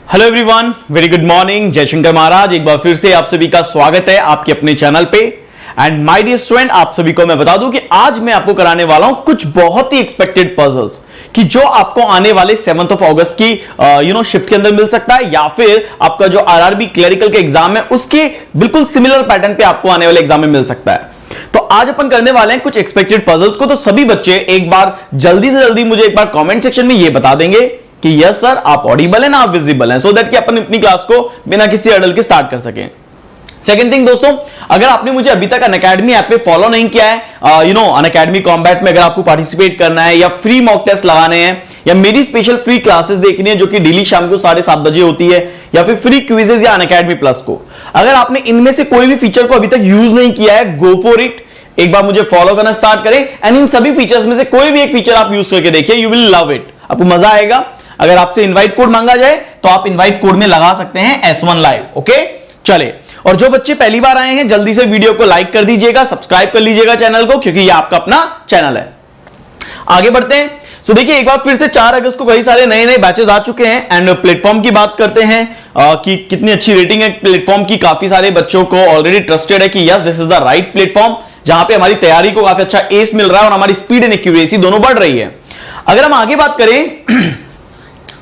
Hello everyone, very good morning. Jaishankar Maharaj, एक बार फिर से आप सभी का स्वागत है आपके अपने चैनल पे। एंड माय डियर स्टूडेंट, आप सभी को मैं बता दूं कि आज मैं आपको कराने वाला हूं कुछ बहुत ही एक्सपेक्टेड पजल्स कि जो आपको आने वाले 7 अगस्त की शिफ्ट के अंदर मिल सकता है, या फिर आपका जो आरआरबी क्लरिकल के एग्जाम है उसके बिल्कुल सिमिलर पैटर्न पे आपको आने वाले एग्जाम में मिल सकता है। तो आज अपन करने वाले हैं कुछ एक्सपेक्टेड पजल्स को। तो सभी बच्चे एक बार जल्दी से जल्दी मुझे एक बार कमेंट सेक्शन में ये बता देंगे कि यस सर आप ऑडिबल है ना, आप विजिबल हैं, सो दैट कि अपन अपनी क्लास को बिना किसी अडल के स्टार्ट कर सकें। सेकंड थिंग दोस्तों, अगर आपने मुझे अभी तक अनअकैडमी ऐप पे फॉलो नहीं किया है, अनअकैडमी कॉम्बैट में अगर आपको पार्टिसिपेट करना है या फ्री मॉक टेस्ट लगाने हैं या मेरी स्पेशल फ्री क्लासेस देखनी है जो कि डेली शाम को 7:30 बजे होती है, या फिर फ्री क्विजेज या अनअकैडमी प्लस को, अगर आपने इनमें से कोई भी फीचर को अभी तक यूज नहीं किया है, गो फॉर इट। एक बार मुझे फॉलो करना स्टार्ट करें एंड इन सभी फीचर्स में से कोई भी एक फीचर आप यूज करके देखिए, यू विल लव इट, आपको मजा आएगा। अगर आपसे इनवाइट कोड मांगा जाए तो आप इनवाइट कोड में लगा सकते हैं S1 लाइव। ओके, चले। और जो बच्चे पहली बार आए हैं जल्दी से वीडियो को लाइक कर दीजिएगा, सब्सक्राइब कर लीजिएगा चैनल को, क्योंकि ये आपका अपना चैनल है। आगे बढ़ते हैं। सो देखिए, एक बार फिर से 4 अगस्त को कई सारे नए नए बैचेस आ चुके हैं एंड प्लेटफॉर्म की बात करते हैं कि कितनी अच्छी रेटिंग है प्लेटफॉर्म की। काफी सारे बच्चों को ऑलरेडी ट्रस्टेड है कि yes this is the right platform, जहां पे हमारी तैयारी को काफी अच्छा एस मिल रहा है और हमारी स्पीड एंड एक्यूरेसी दोनों बढ़ रही है। अगर हम आगे बात करें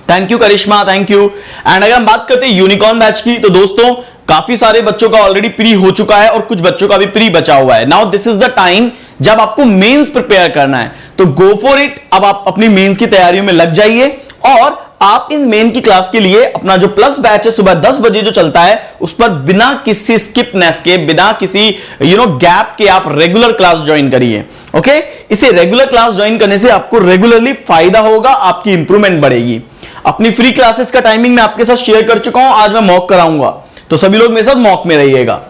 thank you Karishma, thank you. And अगर हम बात करते हैं यूनिकॉर्न बैच की, तो दोस्तों काफी सारे बच्चों का ऑलरेडी प्री हो चुका है और कुछ बच्चों का भी प्री बचा हुआ है। Now this is the time जब आपको मेंस प्रिपेयर करना है, तो गो फॉर इट। अब आप अपनी मेंस की तैयारियों में लग जाइए और आप इन मेन की क्लास के लिए अपना जो प्लस बैच है सुबह 10 बजे जो चलता है, उस पर बिना किसी स्किपनेस के, बिना किसी गैप के आप रेगुलर क्लास ज्वाइन करिए। ओके, इसे रेगुलर क्लास ज्वाइन करने से आपको रेगुलरली फायदा होगा, आपकी इंप्रूवमेंट बढ़ेगी। अपनी फ्री क्लासेस का टाइमिंग मैं आपके साथ शेयर कर चुका हूं, आज मैं मॉक कराऊंगा, तो सभी लोग मेरे साथ मॉक में रहिएगा।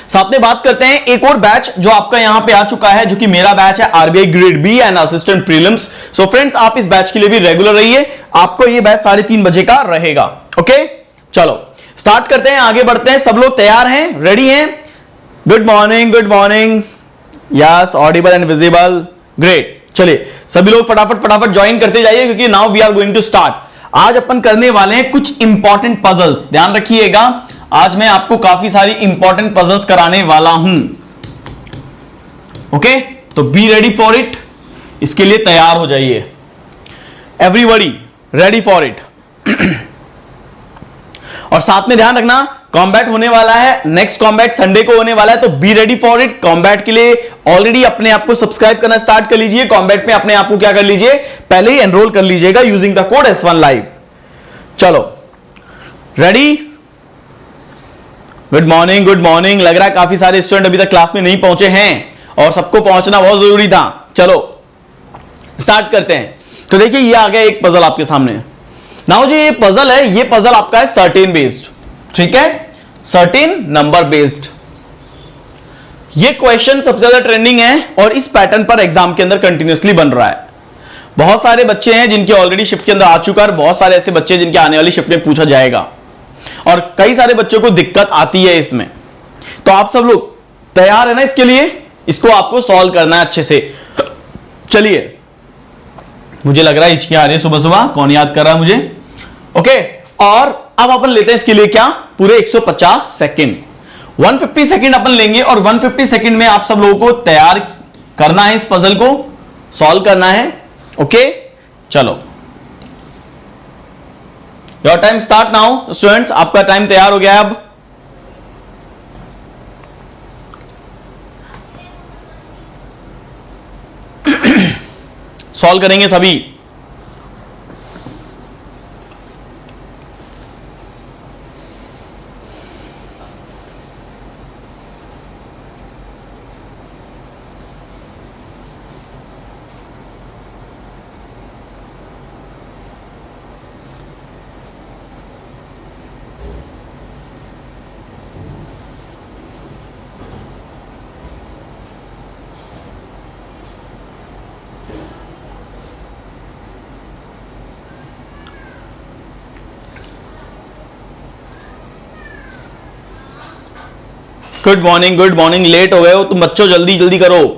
साथ में बात करते हैं एक और बैच जो आपका यहां पे आ चुका है, जो कि मेरा बैच है RBI grade B and assistant prelims. So friends, आप इस बैच के लिए भी रेगुलर रहिए, आपको ये बैच 3:30 बजे का रहेगा। ओके, चलो स्टार्ट करते हैं, आगे बढ़ते हैं। सब लोग तैयार हैं, रेडी हैं? Good morning, good morning. Yes, audible and visible, great. चलिए सभी लोग फटाफट फटाफट ज्वाइन करते जाइए, क्योंकि now we are going to start. आज अपन करने वाले हैं कुछ इंपॉर्टेंट पजल्स, ध्यान रखिएगा। आज मैं आपको काफी सारी इंपॉर्टेंट पजल्स कराने वाला हूं। ओके, तो बी रेडी फॉर इट, इसके लिए तैयार हो जाइए। Everybody ready for it. और साथ में ध्यान रखना, कॉम्बैट होने वाला है, नेक्स्ट कॉम्बैट संडे को होने वाला है, तो be ready for it. Combat के लिए ऑलरेडी अपने आप को सब्सक्राइब करना स्टार्ट कर लीजिए। कॉम्बैट में अपने आप को क्या कर लीजिए, पहले ही एनरोल कर लीजिएगा using the code S1 live. चलो ready? Good morning, good morning. लग रहा है काफी सारे स्टूडेंट अभी तक क्लास में नहीं पहुंचे हैं और सबको पहुंचना बहुत जरूरी था। चलो स्टार्ट करते हैं। तो देखिए, ये आ गया एक पजल आपके सामने। नाउ जो ये पजल है, ये पजल आपका है सर्टेन बेस्ड, ठीक है, सर्टेन नंबर बेस्ड। ये क्वेश्चन सबसे ज्यादा ट्रेंडिंग है और इस पैटर्न पर एग्जाम के अंदर कंटिन्यूअसली बन रहा है। बहुत सारे बच्चे हैं जिनके ऑलरेडी शिफ्ट के अंदर आ चुका है, बहुत सारे ऐसे बच्चे जिनके आने वाली शिफ्ट में पूछा जाएगा, और कई सारे बच्चों को दिक्कत आती है इसमें। तो आप सब लोग तैयार है ना इसके लिए? इसको आपको सॉल्व करना है अच्छे से। चलिए, मुझे लग रहा है हिचकियां आ रही है सुबह सुबह, कौन याद कर रहा है मुझे? ओके, और अब अपन लेते हैं इसके लिए क्या, पूरे 150 सेकेंड, 150 सेकेंड अपन लेंगे और 150 सेकेंड में आप सब लोगों को तैयार करना है, इस पजल को सॉल्व करना है। ओके, चलो your time start now students, आपका टाइम तैयार हो गया है। अब सॉल्व करेंगे सभी। Good morning, good morning. Late हो गए हो तुम बच्चों, जल्दी जल्दी करो।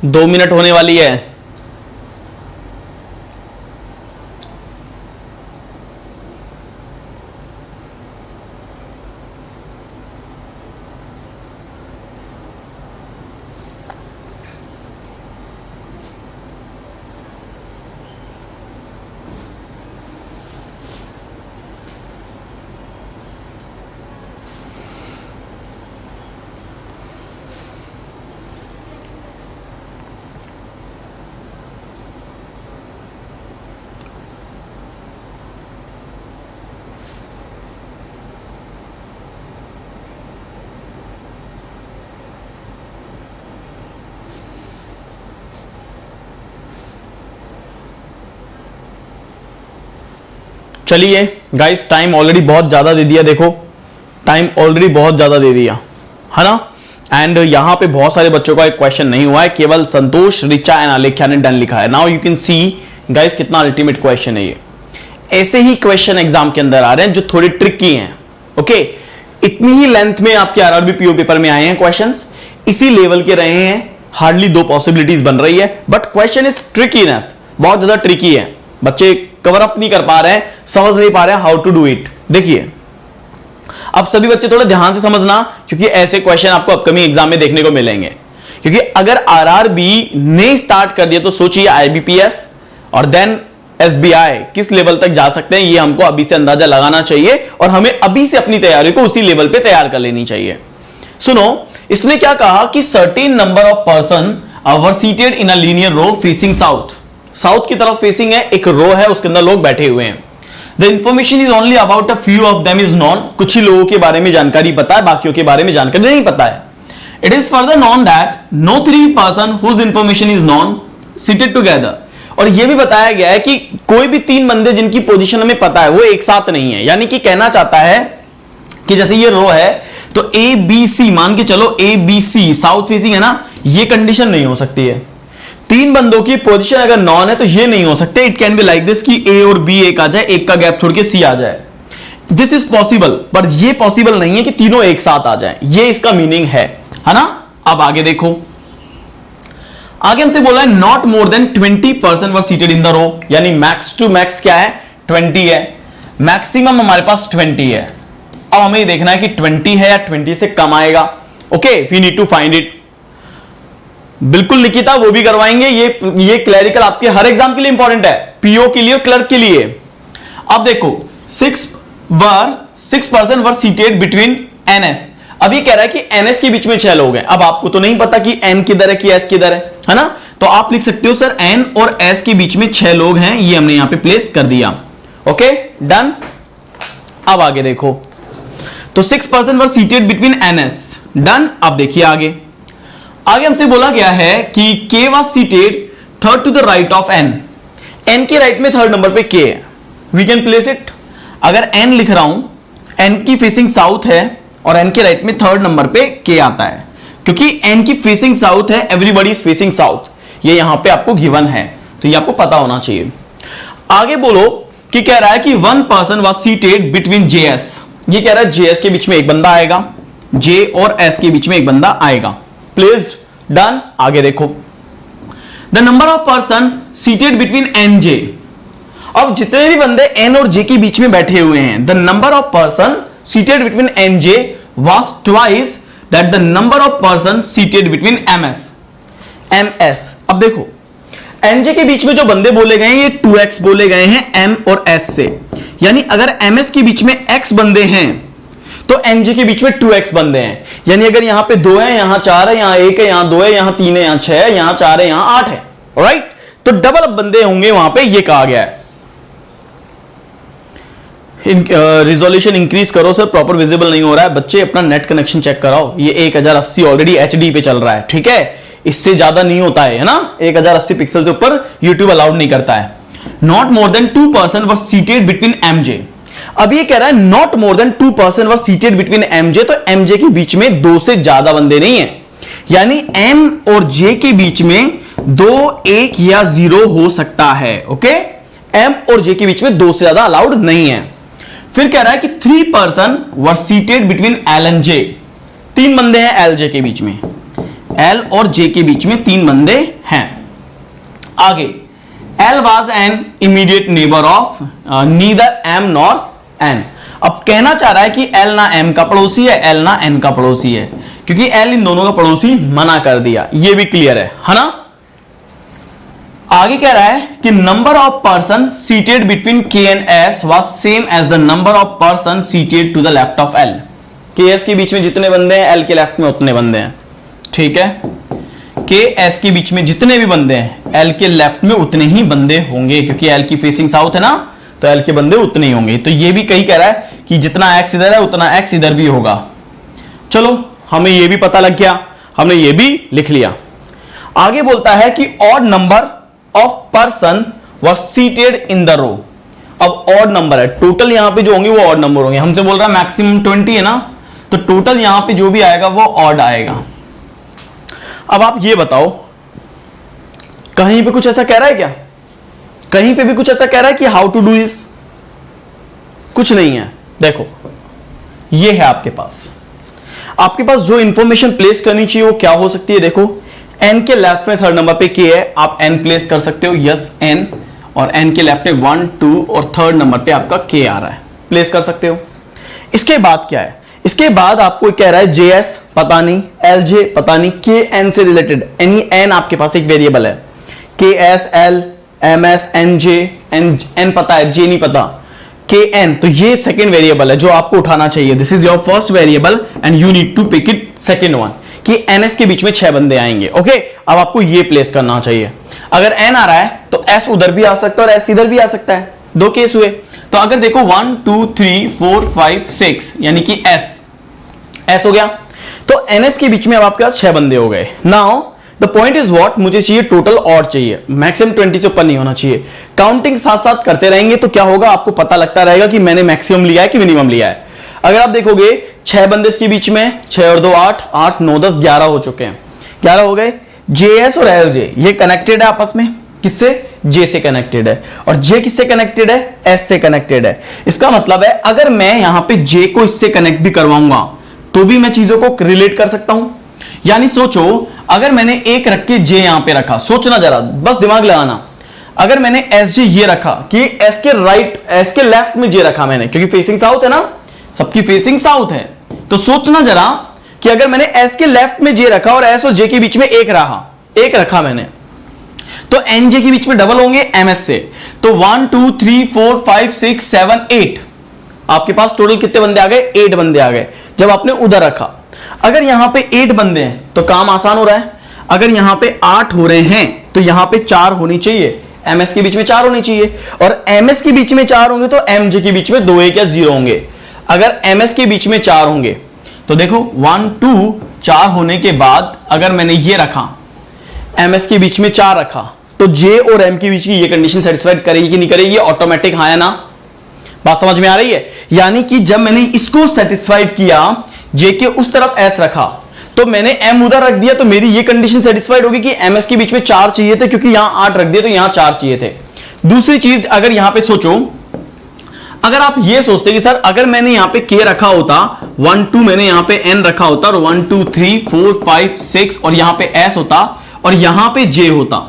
दो मिनट होने वाली है। चलिए गाइस, टाइम ऑलरेडी बहुत ज्यादा दे दिया। देखो टाइम ऑलरेडी बहुत ज्यादा दे दिया है ना। एंड यहां पे बहुत सारे बच्चों का एक क्वेश्चन नहीं हुआ है, केवल संतोष, रिचा एंड आलेख्या ने डन लिखा है। Now you can see guys कितना अल्टीमेट क्वेश्चन है ये। ऐसे ही क्वेश्चन एग्जाम के अंदर आ रहे हैं जो थोड़े ट्रिकी हैं। ओके, इतनी ही लेंथ में आपके आरआरबी पीओ पेपर में आए हैं क्वेश्चंस, इसी लेवल के रहे हैं। हार्डली दो पॉसिबिलिटीज बन रही है, बट क्वेश्चन इज ट्रिकीनेस, बहुत ज्यादा ट्रिकी है। बच्चे कवर अप नहीं कर पा रहे हैं, समझ नहीं पा रहे हैं हाउ टू डू इट। देखिए अब सभी बच्चे थोड़ा ध्यान से समझना, क्योंकि ऐसे क्वेश्चन आपको अपकमिंग एग्जाम में देखने को मिलेंगे। क्योंकि अगर आरआरबी ने स्टार्ट कर दिया तो सोचिए आईबीपीएस और देन एसबीआई किस लेवल तक जा सकते हैं, ये हमको अभी से अंदाजा लगाना चाहिए और हमें अभी से अपनी तैयारी को उसी लेवल पे तैयार कर लेनी चाहिए। सुनो, इसने क्या कहा कि certain number of person were seated in a linear row facing south. South की तरफ फेसिंग है, एक रो है, उसके अंदर लोग बैठे हुए हैं। The information is only about a few of them is non. कुछ ही लोगों के बारे में जानकारी पता है, बाकियों के बारे में जानकारी नहीं पता है। It is further known that no three person whose information is known seated together. और यह भी बताया गया है कि कोई भी तीन बंदे जिनकी पोजीशन हमें पता है वो एक साथ नहीं है। यानी कि कहना चाहता है कि जैसे ये रो है तो ए बी सी, मान के चलो A B C south facing है ना, ये कंडीशन नहीं हो सकती है। तीन बंदों की पोजीशन अगर नॉन है तो ये नहीं हो सकते। It can be like this कि ए और बी एक आ जाए, एक का गैप छोड़ के सी आ जाए। दिस इज पॉसिबल, पर ये पॉसिबल नहीं है कि तीनों एक साथ आ जाए। ये इसका मीनिंग है ना। अब आगे देखो, आगे हमसे बोला है not more than 20% were seated in the row. यानी मैक्स टू मैक्स क्या है, 20 है। मैक्सिमम हमारे पास 20 है। अब हमें ये देखना है कि 20 है या 20 से कम आएगा। Okay, we need to find it. बिल्कुल निकिता, वो भी करवाएंगे। ये क्लरिकल आपके हर एग्जाम के लिए इंपॉर्टेंट है, पीओ के लिए और क्लर्क के लिए। अब देखो 6% वर सीटेड बिटवीन एनएस। अब ये कह रहा है कि एनएस के बीच में 6 लोग हैं। अब आपको तो नहीं पता कि एन किधर है कि एस किधर है ना। तो आप लिख सकते हो सर एन और एस के बीच में 6 लोग हैं, ये हमने यहां पे प्लेस कर दिया। Okay done. अब आगे देखो, तो 6% वर सीटेड बिटवीन एनएस, डन। अब देखिए आगे हमसे बोला गया है कि K was seated third to the right of N। N के राइट में थर्ड नंबर पे K है। We can place it. अगर N लिख रहा हूं, N की फेसिंग साउथ है और N के राइट में थर्ड नंबर पे K आता है। क्योंकि N की फेसिंग साउथ है, एवरीबॉडी इज फेसिंग साउथ, ये यहां पे आपको गिवन है, तो ये आपको पता होना चाहिए। आगे बोलो कि कह रहा है कि 1 person was seated between JS। ये कह रहा है JS के बीच में एक बंदा आएगा, J और S के बीच में एक बंदा आएगा। Placed, done. आगे देखो, the number of person seated between N J. अब जितने भी बंदे एन और जे के बीच में बैठे हुए हैं, the number of person seated between N J was twice that the number of person seated between M S. MS। अब देखो NJ के बीच में जो बंदे बोले गए हैं ये 2x बोले गए हैं M और S से, यानी अगर MS के बीच में x बंदे हैं तो NJ के बीच में 2x बंदे हैं। यानी अगर यहां पे 2 है, यहां 4 है, यहां 1 है, यहां 2 है, यहां 3 है, यहां 6 है, यहां 4 है, यहां 8 है। ऑलराइट, तो डबल बंदे होंगे वहां पे, ये कहा गया है। रिजोल्यूशन इंक्रीज करो सर, प्रॉपर विजिबल नहीं हो रहा है। बच्चे अपना नेट कनेक्शन चेक कराओ। ये 1080 ऑलरेडी HD पे चल रहा है, ठीक है, इससे ज्यादा नहीं होता है ना। 1080 पिक्सल से ऊपर YouTube अलाउड नहीं करता है। Not more then 2% were seated between MJ। अब ये कह रहा है not more then 2% were seated between MJ, तो MJ के बीच में 2 से ज्यादा बंदे नहीं है, यानी M और J के बीच में 2, 1 या 0 हो सकता है। ओके, M और J के बीच में 2 से ज्यादा अलाउड नहीं है। फिर कह रहा है कि 3% were seated between L and J। 3 बंदे हैं LJ के बीच में, L और J के बीच में 3 बंदे हैं। आगे L was an immediate neighbor of neither M nor N। अब कहना चाह रहा है कि L ना M का पड़ोसी है, L ना N का पड़ोसी है, क्योंकि L इन दोनों का पड़ोसी मना कर दिया। ये भी क्लियर है ना। आगे कह रहा है कि number of person seated between K and S was same as the number of person seated to the left of L। K S के बीच में जितने बंदे हैं L के लेफ्ट में उतने बंदे हैं, ठीक है। K S के बीच में जितने भी बंदे हैं L के लेफ्ट में उतने ही बंदे होंगे, क्योंकि L की फेसिंग साउथ है ना, तो L के बंदे उतने ही होंगे। तो ये भी कहीं कह रहा है कि जितना X इधर है उतना X इधर भी होगा। चलो हमें ये भी पता लग गया, हमने ये भी लिख लिया। आगे बोलता है कि odd number of person were seated in the row. अब ऑड नंबर है, टोटल यहां पे जो होंगे वो ऑड नंबर होंगे। हमसे बोल रहा है मैक्सिमम 20 है ना, तो टोटल यहां पे जो भी आएगा वो ऑड आएगा। अब आप ये बताओ, कहीं पे कुछ ऐसा कह रहा है क्या? कहीं पे भी कुछ ऐसा कह रहा है कि हाउ टू डू दिस? कुछ नहीं है। देखो ये है आपके पास जो इंफॉर्मेशन प्लेस करनी चाहिए वो क्या हो सकती है। देखो N के लेफ्ट में 3rd नंबर पे K है, आप N प्लेस कर सकते हो, यस N, और N के लेफ्ट में 1, 2 और 3rd नंबर पे आपका K आ रहा है, प्लेस कर सकते हो। इसके बाद क्या है? इसके बाद आपको कह रहा है JS पता नहीं, LJ पता नहीं, KN से रिलेटेड एनी N आपके पास एक वेरिएबल है, KS, L, MS, NJ, N पता है, J नहीं पता, KN, तो ये सेकेंड वेरिएबल है जो आपको उठाना चाहिए। This is your first variable and you need to pick it second one, कि NS के बीच में 6 बंदे आएंगे। ओके, अब आपको ये प्लेस करना चाहिए। अगर N आ रहा है तो S उधर भी आ सकता है और S इधर भी आ सकता है। 2 केस हुए। तो अगर देखो 1, 2, 3, 4, 5, 6 यानी कि S हो गया, तो NS के बीच में अब आपके पास 6 बंदे हो गए। Now the point is what, मुझे चाहिए टोटल ऑड चाहिए, मैक्सिमम 20 से ऊपर नहीं होना चाहिए। काउंटिंग साथ साथ करते रहेंगे तो क्या होगा, आपको पता लगता रहेगा कि मैंने मैक्सिमम लिया है कि मिनिमम लिया है। अगर आप देखोगे 6 बंदे इसके बीच में, 6 और 2 8, 8 9 10 11 हो चुके हैं, 11 हो गए। JS और LJ ये कनेक्टेड है आपस में, किससे? J से कनेक्टेड है, और J किससे कनेक्टेड है? S से कनेक्टेड है। इसका मतलब है अगर मैं यहां पे J को इससे कनेक्ट भी करवाऊंगा तो भी मैं चीजों को रिलेट कर सकता हूं। यानी सोचो, अगर मैंने एक रख के J यहां पे रखा, सोचना जरा, बस दिमाग लगाना, अगर मैंने SJ ये रखा कि S के राइट, S के लेफ्ट में J रखा मैंने, क्योंकि फेसिंग साउथ है ना, सबकी फेसिंग साउथ है, तो सोचना जरा कि अगर मैंने S के लेफ्ट में J रखा और S और J के बीच में एक रखा मैंने, तो NJ के बीच में डबल होंगे MS से, तो 1 2 3 4 5 6 7 8 आपके पास टोटल कितने बंदे आ गए? 8 बंदे आ गए जब आपने उधर रखा। अगर यहां पे 8 बंदे हैं तो काम आसान हो रहा है। अगर यहां पे 8 हो रहे हैं तो यहां पे 4 होनी चाहिए, MS के बीच में 4 होनी चाहिए, और MS के बीच में 4 होंगे तो MJ के बीच में 2 1 या 0 होंगे। अगर MS के बीच में 4 होंगे तो देखो 1 2 4 होने के बाद अगर मैंने ये रखा, MS के बीच में 4 रखा, तो J और M के बीच की ये कंडीशन सेटिस्फाइड करेगी कि नहीं करेगी? ऑटोमेटिक हाँ या ना? बात समझ में आ रही है? यानी कि जब मैंने इसको सेटिस्फाइड किया, J के उस तरफ S रखा, तो मैंने M उधर रख दिया, तो मेरी ये कंडीशन सेटिस्फाइड होगी कि MS के बीच में 4 चाहिए थे, क्योंकि यहां 8 रख दिया तो यहां 4 चाहिए थे। दूसरी चीज, अगर यहां पे सोचो, अगर आप ये सोचते कि सर अगर मैंने यहां पे K रखा होता, 1 2 मैंने यहां पे N रखा होता, और 1 2 3 4 5 6 और यहां पे S होता और यहां पे J होता,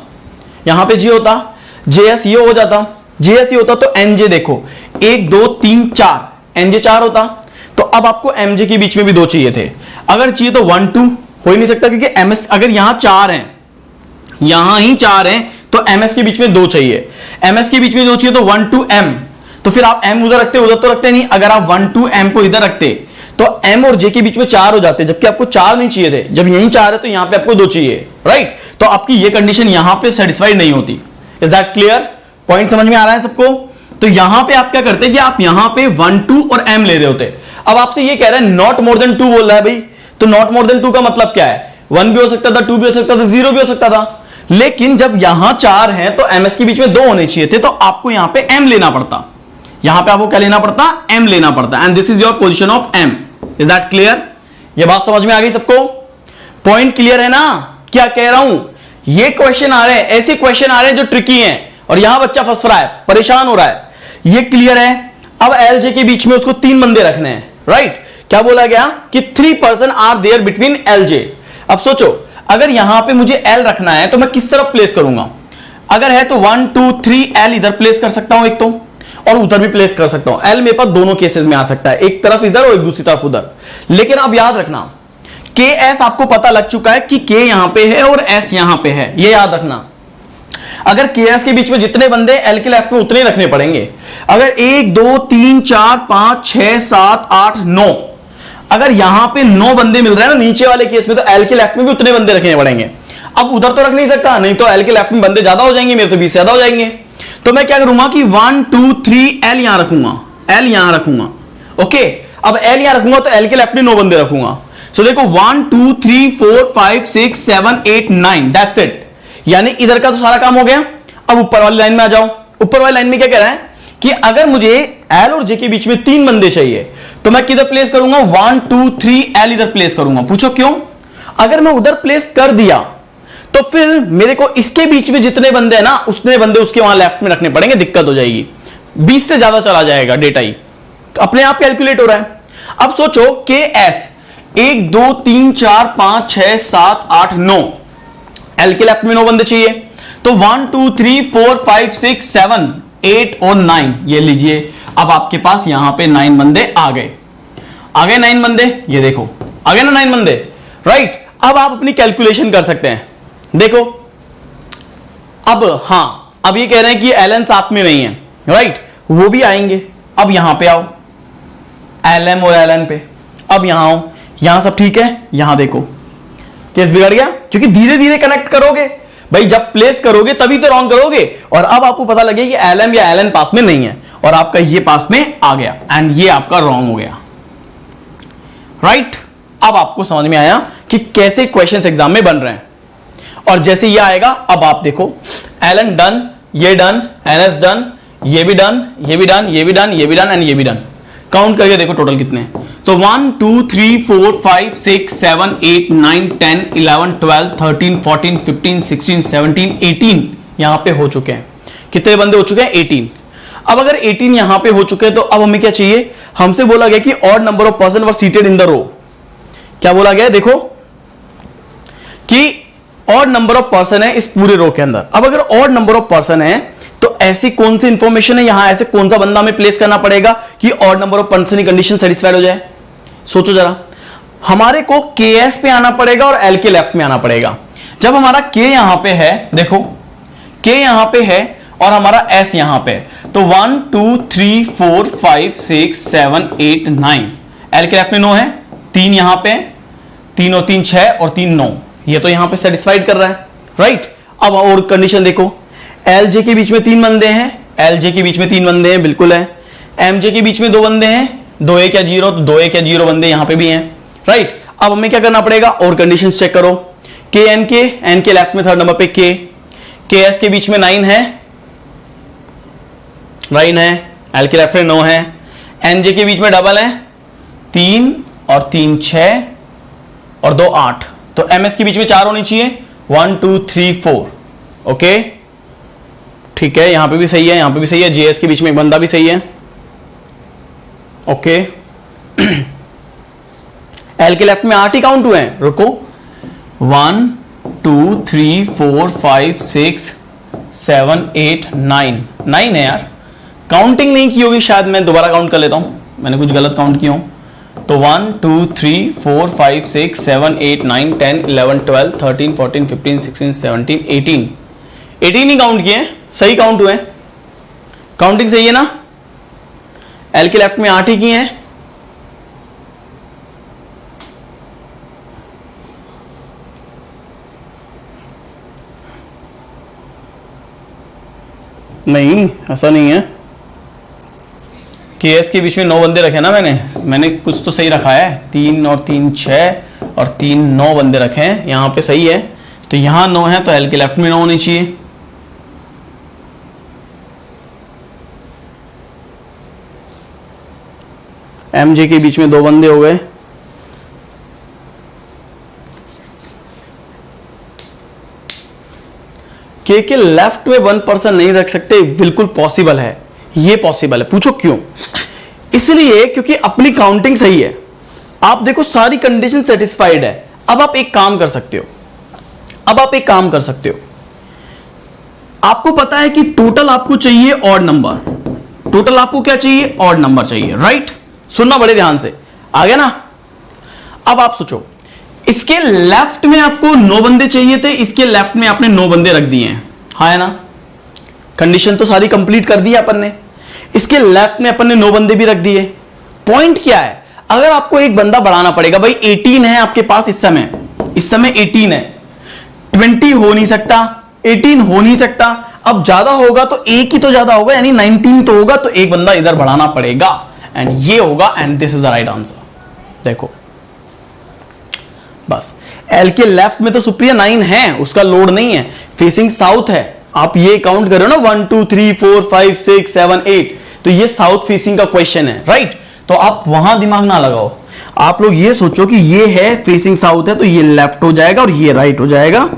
यहां पे J होता, JS ये हो जाता, JS ये होता, तो NJ देखो 1 2 3 4, NJ 4 होता, तो अब आपको MJ के बीच में भी 2 चाहिए थे। अगर चाहिए तो 1 2 हो ही नहीं सकता, क्योंकि MS अगर यहां 4 हैं यहां ही 4 हैं तो ms के बीच में 2 चाहिए, ms के बीच में 2 चाहिए तो 1 to m, तो फिर आप m उधर रखते, उधर तो रखते नहीं। अगर आप 1 to m को इधर रखते तो m और j के बीच में 4 हो जाते, जबकि आपको 4 नहीं चाहिए थे। जब यहीं 4 है तो यहां पे आपको 2 चाहिए, राइट। तो आपकी ये कंडीशन यहां पे सेटिस्फाइड नहीं होती। Is that clear? पॉइंट समझ में आ रहा है सबको? तो यहां पे आप क्या करते कि आप यहां पे 1 2 और m ले रहे होते। अब आपसे ये कह रहा है नॉट मोर देन 2 बोल रहा है भाई, तो नॉट मोर देन 2 का मतलब क्या है? 1 भी हो सकता था, 2 भी हो सकता था, 0 भी हो सकता था। लेकिन जब यहां 4 हैं तो ms के बीच में 2 होने चाहिए थे, तो आपको यहां पे m लेना पड़ता। यहां पे आपको क्या लेना पड़ता? m लेना पड़ता। And this is your position of m। Is that clear? ये बात समझ में आ गई सबको? पॉइंट क्लियर है ना क्या कह रहा हूं? ये क्वेश्चन आ रहे हैं, ऐसे क्वेश्चन आ रहे हैं जो ट्रिकी हैं, और यहां बच्चा फंस रहा है, परेशान हो रहा है। ये क्लियर है? अब LJ के बीच में उसको 3 बंदे रखने हैं, राइट। क्या बोला गया कि 3 person are there between LJ। अब सोचो, अगर यहां पे मुझे L रखना है तो मैं किस तरफ प्लेस करूंगा? अगर है तो 1 2 3 L इधर प्लेस कर सकता हूं एक तो, और उधर भी प्लेस कर सकता हूं। L मेरे पास दोनों केसेस में आ सकता है, एक तरफ इधर और एक दूसरी तरफ उधर। लेकिन अब याद रखना, KS आपको पता लग चुका है कि K यहां पे है और S यहां पे है, ये याद रखना। अगर KS के बीच में जितने बंदे L के लेफ्ट में उतने रखने पड़ेंगे। अगर 1 2 3 4 5 6 7 8 9, अगर यहां पे 9 बंदे मिल रहे हैं ना नीचे वाले केस में, तो L के लेफ्ट में भी उतने बंदे रखने पड़ेंगे। अब उधर तो रख नहीं सकता, नहीं तो L के लेफ्ट में बंदे ज्यादा हो जाएंगे, मेरे तो 20 ज्यादा हो जाएंगे। तो मैं क्या करूंगा कि 1 2 3 L यहां रखूंगा, L यहां रखूंगा। ओके, अब L यहां रखूंगा तो L के लेफ्ट में 9 बंदे रखूंगा। सो देखो 1 2 3 4 5 6 7 8 9, दैट्स इट। यानी इधर का तो सारा काम हो गया। अब ऊपर वाली लाइन में आ जाओ। ऊपर वाली लाइन में क्या कह रहा है कि अगर मुझे L और J के बीच में 3 बंदे चाहिए तो मैं किधर प्लेस करूंगा? 1 2 3 L इधर प्लेस करूंगा। पूछो क्यों? अगर मैं उधर प्लेस कर दिया तो फिर मेरे को इसके बीच में जितने बंदे हैं ना, उतने बंदे उसके वहां लेफ्ट में रखने पड़ेंगे, दिक्कत हो जाएगी। 20 से ज्यादा चला जाएगा डेटा ही, अपने आप कैलकुलेट हो रहा है। अब सोचो KS 1 2 3 4 5 6 7 8 9, L के लेफ्ट में 9 बंदे चाहिए, तो 1 2 3 4 5 6 7 8 और 9, ये लीजिए। अब आपके पास यहां पे 9 बंदे आ गए। 9 बंदे, ये देखो आ गए ना 9 बंदे, राइट। अब आप अपनी कैलकुलेशन कर सकते हैं। देखो अब, हां, अब ये कह रहे हैं कि LN साथ में नहीं है, राइट, वो भी आएंगे। अब यहां पे आओ, LM और LN पे, अब यहां आओ, यहां सब ठीक है। यहां देखो केस बिगड़ गया, क्योंकि धीरे धीरे कनेक्ट करोगे भाई, जब प्लेस करोगे तभी तो रॉन्ग करोगे। और अब आपको पता लगे कि LM या LN पास में नहीं है और आपका ये पास में आ गया, एंड ये आपका रॉन्ग हो गया, राइट। अब आपको समझ में आया कि कैसे क्वेश्चंस एग्जाम में बन रहे हैं। और जैसे ये आएगा, अब आप देखो LN डन, ये डन, NS डन, ये भी डन, ये भी डन, ये भी डन, ये भी डन एंड ये भी डन। काउंट करके देखो टोटल कितने। तो 1 2 3 4 5 6 7 8 9 10 11 12 13 14 15 16 17 18 यहां पे हो चुके हैं। कितने बंदे हो चुके हैं? 18। अब अगर 18 यहां पे हो चुके हैं तो अब हमें क्या चाहिए? हमसे बोला गया कि odd number of person were seated in the row. क्या बोला गया? देखो कि ऑड नंबर ऑफ पर्सन है इस पूरे रो के अंदर। अब अगर ऑड नंबर ऑफ पर्सन है तो ऐसी कौन सी इंफॉर्मेशन है यहां, ऐसे कौन सा बंदा हमें प्लेस करना पड़ेगा कि ऑड नंबर ऑफ पर्सन की कंडीशन सेटिस्फाइड हो जाए? सोचो जरा, हमारे को KS पे आना पड़ेगा और L के लेफ्ट में आना पड़ेगा। जब हमारा K यहां पे है, देखो K यहां पे है और हमारा S यहां पे, तो 1 2 3 4 5 6 7 8 9, L के लेफ्ट में 9 है, 3 यहां पे, 3 और 3 6 और 3 9, ये तो यहां पे सेटिस्फाइड कर रहा है, राइट। अब और कंडीशन देखो, LJ के बीच में 3 बंदे हैं, LJ के बीच में 3 बंदे हैं, बिल्कुल है। MJ के बीच में 2 बंदे हैं, 2 1 या 0, तो 2 1 या 0 बंदे यहां पे भी हैं, राइट। अब हमें क्या करना पड़ेगा? और कंडीशन चेक करो। KN के लेफ्ट में 3rd नंबर पे K, KS के बीच में 9 है, 9 है, L के लेफ्ट में 9 है, NJ के बीच में डबल है, 3 और 3 6 और 2 8, तो MS के बीच में 4 होनी चाहिए, 1 2 3 4, ओके, ठीक है। यहां पे भी सही है, यहां पे भी सही है, JS के बीच में एक बंदा भी सही है, ओके। L के लेफ्ट में 8 ही काउंट हुए हैं, रुको, 1 2 3 4 5 6 7 8 9, 9 है यार, काउंटिंग नहीं की होगी शायद, मैं दोबारा काउंट कर लेता हूं, मैंने कुछ गलत काउंट किया हूं। तो 1 2 3 4 5 6 7 8 9 10 11 12 13 14 15 16 17 18 18 ही काउंट किए हैं, सही काउंट हुए। काउंटिंग सही है ना? एल के लेफ्ट में 8 ही किए हैं। नहीं, ऐसा नहीं है। केएस के बीच में 9 बंदे रखे ना मैंने कुछ तो सही रखा है। 3 और 3 6 और 3 9 बंदे रखे हैं, यहां पे सही है। तो यहां 9 है तो एल के लेफ्ट में 9 होनी चाहिए। एमजे के बीच में 2 बंदे हो गए। के लेफ्ट में 1 पर्सन नहीं रख सकते, बिल्कुल पॉसिबल है, ये पॉसिबल है। पूछो क्यों? इसलिए क्योंकि अपनी काउंटिंग सही है। आप देखो सारी कंडीशन सेटिस्फाइड है। अब आप एक काम कर सकते हो, आपको पता है कि टोटल आपको चाहिए ऑड नंबर। टोटल आपको क्या चाहिए? ऑड नंबर चाहिए, राइट? सुनना बड़े ध्यान से, आ गया ना? अब आप सोचो, इसके लेफ्ट में आपको 9 बंदे चाहिए थे, इसके लेफ्ट में आपने 9 बंदे रख दिए हैं, हाँ है ना? कंडीशन तो सारी कंप्लीट कर दी अपन ने। इसके लेफ्ट में अपन ने 9 बंदे भी रख दिए। पॉइंट क्या है? अगर आपको एक बंदा बढ़ाना पड़ेगा, भाई 18 है आपके पास इस समय 18 है, 20 हो नहीं सकता, 18 हो नहीं सकता। अब ज्यादा होगा तो एक ही तो ज्यादा होगा, यानी 19 तो होगा, तो एक बंदा इधर बढ़ाना पड़ेगा, एंड ये होगा, and this is the right answer. देखो बस, एल के लेफ्ट में तो सुप्रिया 9 है, उसका लोड नहीं है, फेसिंग साउथ है। आप ये काउंट करो ना, 1 2 3 4 5 6 7 8, तो ये साउथ फेसिंग का क्वेश्चन है, राइट? तो आप वहां दिमाग ना लगाओ, आप लोग ये सोचो कि ये है फेसिंग साउथ है, तो ये लेफ्ट हो जाएगा और ये राइट हो जाएगा।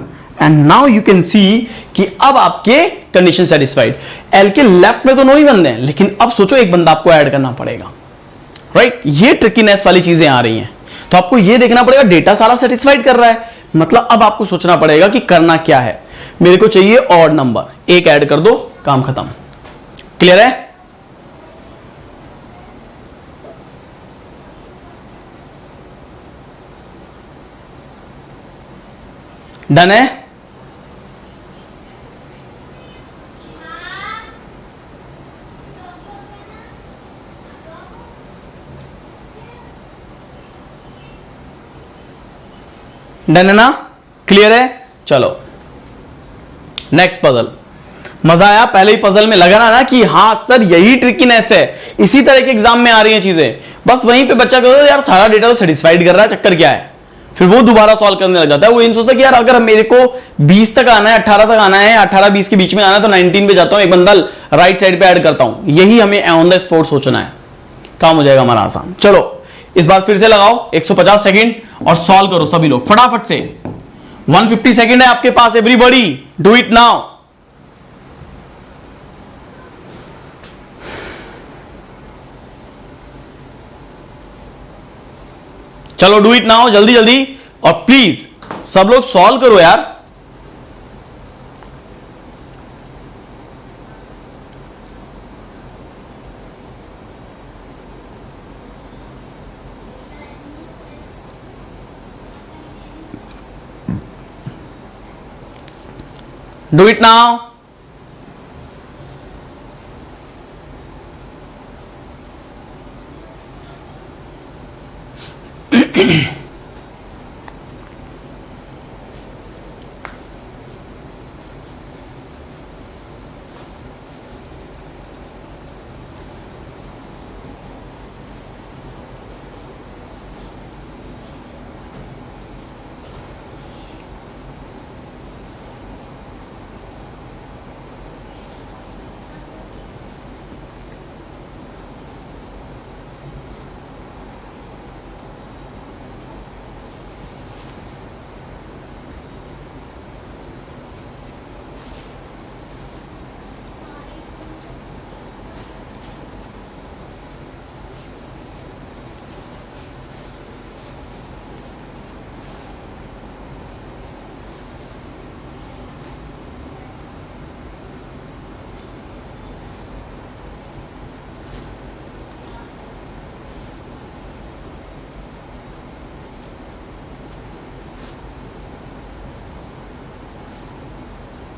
And now you can see कि अब आपके कंडीशन सेटिस्फाइड। एल के लेफ्ट में तो 9 ही बंदे हैं, लेकिन अब सोचो एक बंदा आपको ऐड करना पड़ेगा, राइट? ये ट्रिकीनेस वाली चीजें आ रही हैं। तो आपको ये देखना पड़ेगा, डेटा सारा सेटिस्फाइड कर रहा है, मतलब अब आपको सोचना पड़ेगा कि करना क्या है। मेरे को चाहिए ऑड नंबर, एक ऐड कर दो, काम खत्म। क्लियर है? डन है? डन है ना? क्लियर है? चलो नेक्स्ट पजल। मजा आया? पहले ही पजल में लगा ना कि हाँ सर यही ट्रिकीनेस है, इसी तरह के एग्जाम में आ रही हैं चीजें। बस वहीं पे बच्चा कहता है यार सारा डेटा तो सेटिस्फाइड कर रहा है, चक्कर क्या है? फिर वो दोबारा सॉल्व करने लग जाता है। वो इन सोचता है कि यार अगर मेरे को 20 तक आना है, 18 तक आना है, 18-20 के बीच में आना है, तो 19 पे जाता हूं, एक बंदा राइट साइड पे ऐड करता हूं। यही हमें ऑन द स्पॉट सोचना है, काम हो जाएगा हमारा आसान। चलो इस बार फिर से लगाओ 150 सेकेंड और सॉल्व करो सभी लोग फटाफट से। 150 सेकेंड है आपके पास, एवरीबॉडी डू इट नाउ। चलो डू इट नाउ, जल्दी जल्दी, और प्लीज सब लोग सॉल्व करो यार। Do it now.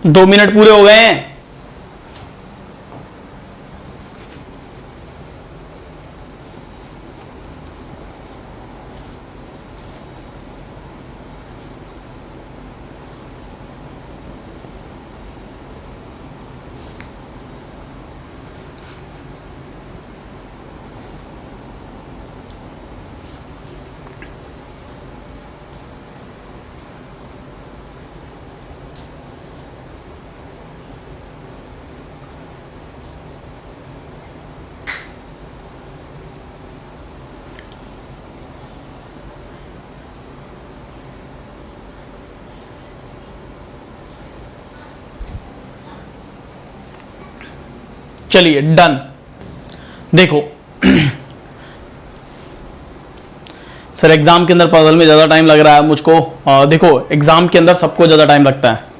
2 मिनट पूरे हो गए हैं। चलिए डन। देखो सर एग्जाम के अंदर पजल में ज्यादा टाइम लग रहा है मुझको। देखो एग्जाम के अंदर सबको ज्यादा टाइम लगता है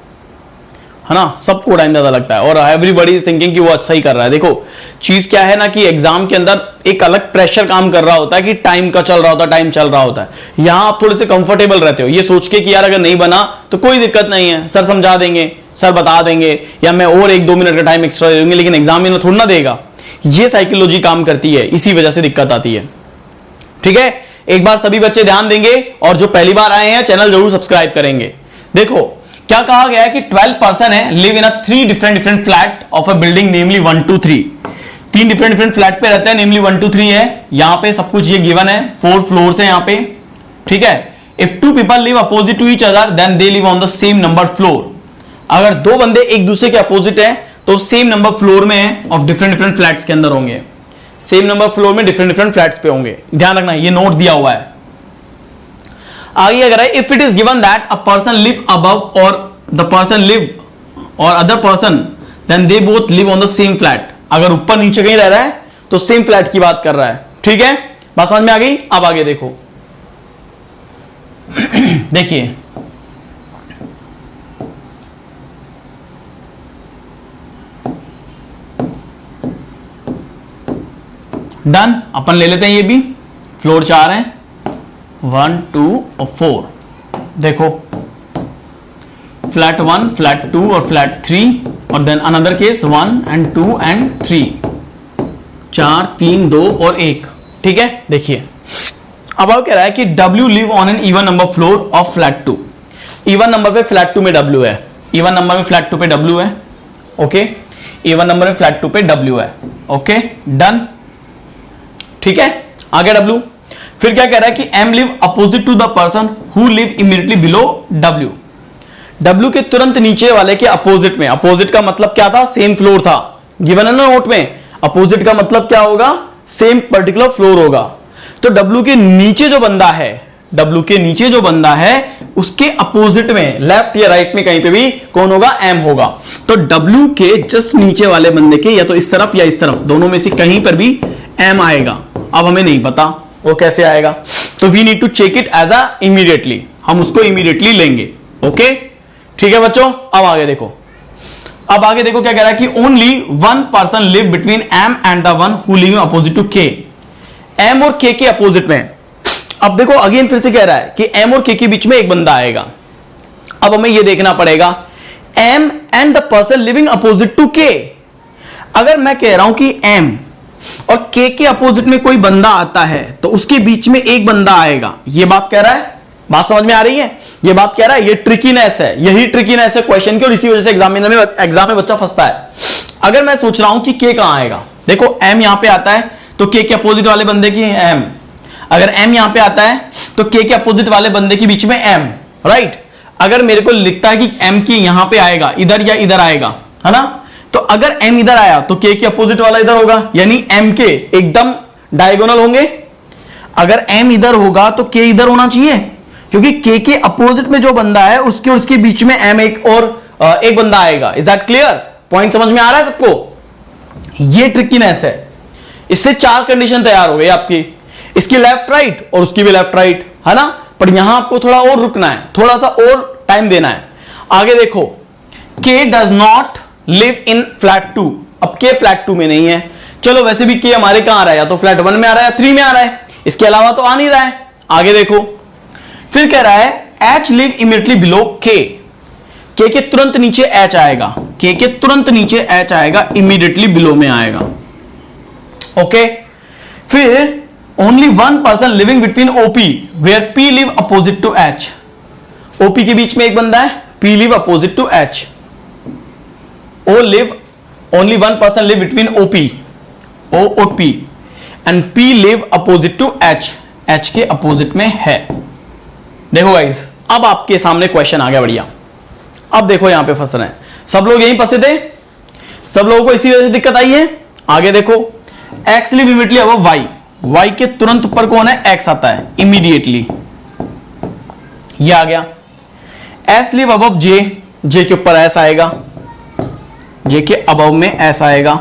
ना, सबको टाइम ज्यादा लगता है और एवरीबॉडी इज थिंकिंग कि वो अच्छा ही कर रहा है। देखो चीज क्या है ना कि एग्जाम के अंदर एक अलग प्रेशर काम कर रहा होता है कि टाइम का चल रहा होता है, टाइम चल रहा होता है। यहां आप थोड़े से कंफर्टेबल रहते हो ये सोच के कि यार अगर नहीं बना तो कोई दिक्कत नहीं है, सर समझा देंगे, सर बता देंगे, या मैं और 1-2 मिनट का टाइम एक्स्ट्रा दे दूंगी, लेकिन एग्जाम में थोड़ा ना देगा। ये साइकोलॉजी काम करती है, इसी वजह से दिक्कत आती है। ठीक है, एक बार सभी बच्चे ध्यान देंगे और जो पहली बार आए हैं चैनल जरूर सब्सक्राइब करेंगे। देखो क्या कहा गया है कि 12 पर्सन है live in 3 different flat of a building namely 1 to 3। 3 different flat पे रहते हैं, नेमली 1 to 3 है। यहां पे सब कुछ ये गिवन है, 4 फ्लोर्स है यहां पे। ठीक है, if 2 people live opposite to each other then they live on the same number floor. अगर 2 बंदे एक दूसरे के अपोजिट है तो सेम नंबर फ्लोर में है, ऑफ डिफरेंट फ्लैट्स के अंदर होंगे। सेम नंबर फ्लोर में डिफरेंट फ्लैट्स पे होंगे, ध्यान रखना ये नोट दिया हुआ है। आगे अगर है if it is given that a person live above और द पर्सन लिव और other person then they both live on the same flat. अगर ऊपर नीचे कहीं रह रहा है तो सेम फ्लैट की बात कर रहा है। ठीक है, बात समझ में आ गई। अब आगे देखो देखिए डन, अपन ले लेते हैं ये भी। फ्लोर 4 है, 1 2 और 4। देखो फ्लैट 1, फ्लैट 2 और फ्लैट 3 और then another case 1 and 2 and 3। 4 3 2 और 1। ठीक है, देखिए अब आप कह रहा है कि W live on an even number floor of flat 2। Even number पे फ्लैट 2 में W है, इवन नंबर में फ्लैट 2 पे W है। ओके, इवन नंबर में फ्लैट 2 पे W है। Okay done. ठीक है, आगे W। फिर क्या कह रहा है कि M live opposite to the person who live immediately below W। W के तुरंत नीचे वाले के अपोजिट में, अपोजिट का मतलब क्या था, सेम फ्लोर था, गिवन है ना नोट में। अपोजिट का मतलब क्या होगा, सेम पर्टिकुलर फ्लोर होगा। तो W के नीचे जो बंदा है, W के नीचे जो बंदा है उसके अपोजिट में लेफ्ट या राइट में कहीं पे भी कौन होगा, M होगा। तो W के जस्ट नीचे वाले बंदे के या तो इस तरफ या इस तरफ, दोनों में से कहीं पर भी M आएगा। अब हमें नहीं पता वो कैसे आएगा, तो we need to check it as a immediately, हम उसको इमीडिएटली लेंगे। ओके ठीक है बच्चों, अब आगे देखो। अब आगे देखो क्या कह रहा है कि only 1 person live between M and the one who live opposite to K। M और K के अपोजिट में। अब देखो अगेन फिर से कह रहा है कि M और K के बीच में एक बंदा आएगा। अब हमें यह देखना पड़ेगा M and the person living opposite to K। अगर मैं कह रहा हूं कि M और K के अपोजिट में कोई बंदा आता है तो उसके बीच में एक बंदा आएगा, ये बात कह रहा है। बात समझ में आ रही है, ये बात कह रहा है। ये ट्रिकीनेस है, यही ट्रिकीनेस है क्वेश्चन की और इसी वजह से एग्जाम में बच्चा फंसता है। अगर मैं सोच रहा हूं कि K कहां आएगा, देखो M यहां पे आता है तो K के अपोजिट वाले बंदे की M, अगर M यहां पे आता है तो K के अपोजिट वाले बंदे के बीच में M, राइट। अगर मेरे को लिखता है कि M की यहां पे आएगा, इधर या इधर आएगा, है ना, तो अगर M इधर आया तो K के अपोजिट वाला इधर होगा, यानी M के एकदम डायगोनल होंगे। अगर M इधर होगा तो K इधर होना चाहिए, क्योंकि K के अपोजिट में जो बंदा है उसके और उसके बीच में M एक और एक बंदा आएगा। Is that clear? पॉइंट समझ में आ रहा है सबको? ये ट्रिकीनेस है। इससे 4 कंडीशन तैयार हो गई आपकी, इसकी लेफ्ट राइट और उसकी भी लेफ्ट राइट, है ना। पर यहां आपको थोड़ा और रुकना है, थोड़ा सा और टाइम देना है। आगे देखो, K does not live in flat 2। अब K फ्लैट 2 में नहीं है। चलो वैसे भी K हमारे कहां आ रहा है, या तो फ्लैट 1 में आ रहा है या 3 में आ रहा है, इसके अलावा तो आ नहीं रहा है। आगे देखो, फिर कह रहा है H live immediately below K। के तुरंत नीचे एच आएगा, के तुरंत नीचे एच आएगा, इमीडिएटली बिलो में आएगा। ओके, फिर only one person living between O P where P live opposite to H. O P के बीच में एक बंदा है, P live opposite to H. O live, only one person live between O P, O और P, and P live opposite to H, H के अपोजिट में है। देखो गाइस, अब आपके सामने क्वेश्चन आ गया बढ़िया। अब देखो यहां पे फंस रहे हैं सब लोग, यहीं फंसे थे, सब लोगों को इसी वजह से दिक्कत आई है। आगे देखो, X live immediately above Y, Y के तुरंत ऊपर कौन है, एक्स आता है इमीडिएटली, ये आ गया। एस लिव अबव जे, जे के ऊपर एस आएगा, जे के अबव में एस आएगा।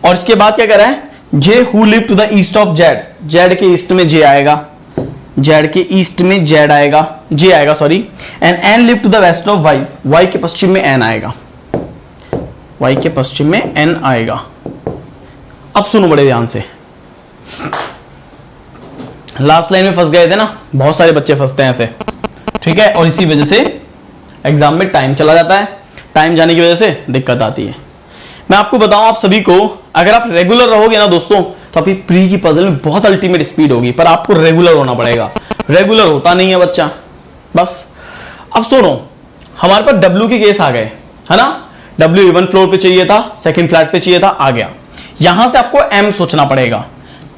और इसके बाद क्या कर रहा है, J who live to the east of Z, Z के ईस्ट में जे आएगा, जेड के ईस्ट में जेड आएगा, जे आएगा sorry. And N live to the west of Y, Y के पश्चिम में एन आएगा, वाई के पश्चिम में एन आएगा। अब सुनो बड़े ध्यान से, लास्ट लाइन में फंस गए थे ना, बहुत सारे बच्चे फंसते हैं ऐसे, ठीक है, और इसी वजह से एग्जाम में टाइम चला जाता है, टाइम जाने की वजह से दिक्कत आती है। मैं आपको बताऊं, आप सभी को, अगर आप रेगुलर रहोगे ना दोस्तों, तो आपकी प्री की पजल में बहुत अल्टीमेट स्पीड होगी, पर आपको रेगुलर होना पड़ेगा। रेगुलर होता नहीं है बच्चा, बस। अब सुनो, हमारे पास डब्ल्यू के केस आ गए, है ना, डब्ल्यू इवन फ्लोर पे चाहिए था, सेकंड फ्लैट पे चाहिए था, आ गया। यहां से आपको एम सोचना पड़ेगा।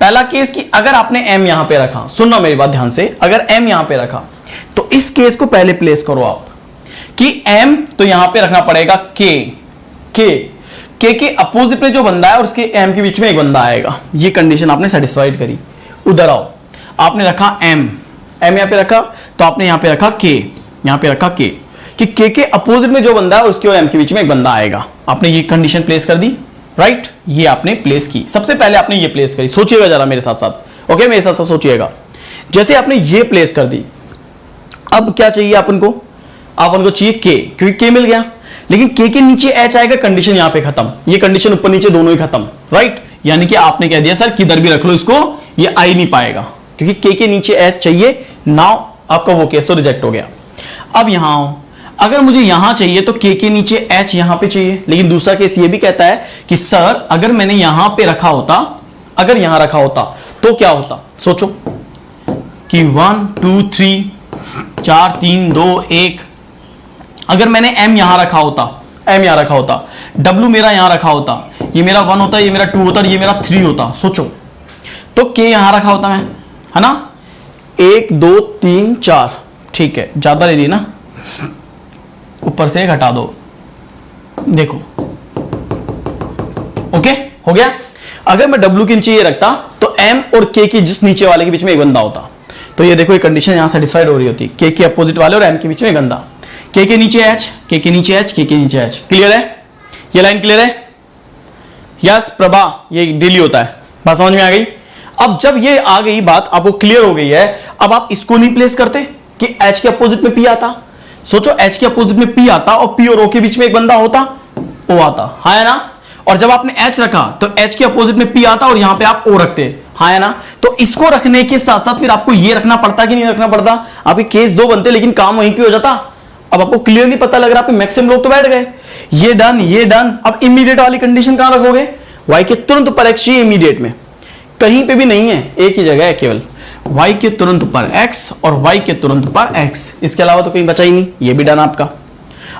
पहला केस कि अगर आपने एम यहां पे रखा, सुनना मेरी बात ध्यान से, अगर एम यहां पे रखा तो इस केस को पहले प्लेस करो आप कि एम, तो यहां पे रखना पड़ेगा के के अपोजिट में जो बंदा है और उसके एम के बीच में एक बंदा आएगा। ये कंडीशन आपने सेटिस्फाइड करी। उधर आओ, आपने रखा एम, एम यहां पे रखा, तो आपने यहां पे रखा के, यहां पे रखा के, कि के अपोजिट में जो बंदा है उसके और एम के बीच में एक बंदा आएगा। आपने ये कंडीशन प्लेस कर दी, राइट, ये आपने प्लेस की। सबसे पहले आपने ये प्लेस करी, सोचिएगा जरा मेरे साथ साथ, ओके, मेरे साथ साथ सोचिएगा। जैसे आपने ये प्लेस कर दी, अब क्या चाहिए अपन को, अपन को चाहिए के, क्योंकि के मिल गया, लेकिन के नीचे एच आएगा, कंडीशन यहां पे खत्म, ये कंडीशन ऊपर नीचे दोनों ही खत्म, राइट। यानी कि आपने कह दिया सर किधर भी रख लो इसको, ये आ ही नहीं पाएगा, क्योंकि के नीचे एच चाहिए। नाउ आपका वो केस तो रिजेक्ट हो गया। अब यहां आओ, अगर मुझे यहां चाहिए तो के नीचे एच यहां पे चाहिए, लेकिन दूसरा केस ये भी कहता है कि सर अगर मैंने यहां पे रखा होता, अगर यहां रखा होता तो क्या होता, सोचो कि 1 2 3 4 3 2 1, अगर मैंने एम यहां रखा होता, एम यहां रखा होता, डब्ल्यू मेरा यहां रखा होता, ये मेरा 1 होता, ये मेरा 2 होता और ये मेरा 3 होता, सोचो, तो के यहां रखा होता मैं, है ना, 1 2 3 4, ठीक है, ज्यादा ले ली ना, ऊपर से एक हटा दो, देखो, ओके हो गया। अगर मैं डब्ल्यू के नीचे ये रखता तो एम और के जिस नीचे वाले के बीच में एक बंदा होता, तो ये देखो ये कंडीशन यहां सेटिस्फाइड हो रही होती, के अपोजिट वाले और एम के बीच में एक बंदा, के नीचे एच, के नीचे एच, के नीचे एच। क्लियर है, ये लाइन क्लियर है? यस प्रभा, ये डेली होता है, बात समझ में आ गई। अब जब ये आ गई बात, आपको क्लियर हो गई है, अब आप इसको नहीं प्लेस करते कि एच के अपोजिट में पी आता। सोचो एच के अपोजिट में पी आता और पी और ओ के बीच में एक बंदा होता, ओ आता, हाँ है ना। और जब आपने एच रखा तो एच के अपोजिट में पी आता और यहां पे आप ओ रखते, हाँ है ना। तो इसको रखने के साथ साथ फिर आपको ये रखना पड़ता कि नहीं रखना पड़ता, आपके केस दो बनते लेकिन काम वहीं पे हो जाता। अब आपको क्लियरली पता लग रहा है, मैक्सिमम लोग तो बैठ गए, ये डन ये डन। अब इमीडिएट वाली कंडीशन कहां रखोगे, वाई के तुरंत ऊपर एक्स चाहिए इमीडिएट में, कहीं पे भी नहीं है, एक ही जगह है केवल, y के तुरंत ऊपर x और y के तुरंत ऊपर x, इसके अलावा तो कहीं बचा ही नहीं, ये भी डन आपका।